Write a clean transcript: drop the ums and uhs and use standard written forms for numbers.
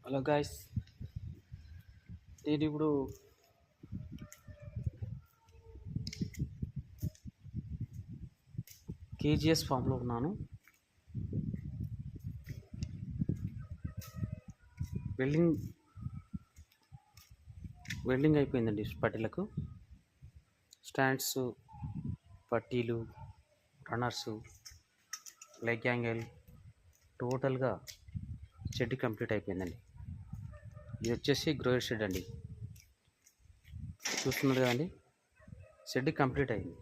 Hello guys, నేను ఇప్పుడు KGs ఫామ్లో ఉన్నాను. వెల్డింగ్ అయిపోయిందండి. పట్టీలకు స్టాండ్స్, పట్టీలు, రన్నర్సు, లెగ్ యాంగిల్ టోటల్గా షెడ్ కంప్లీట్ అయిపోయిందండి. ఇది వచ్చేసి గ్రోయర్ షెడ్ అండి. చూస్తున్నారు కదండి, షెడ్ కంప్లీట్ అయింది.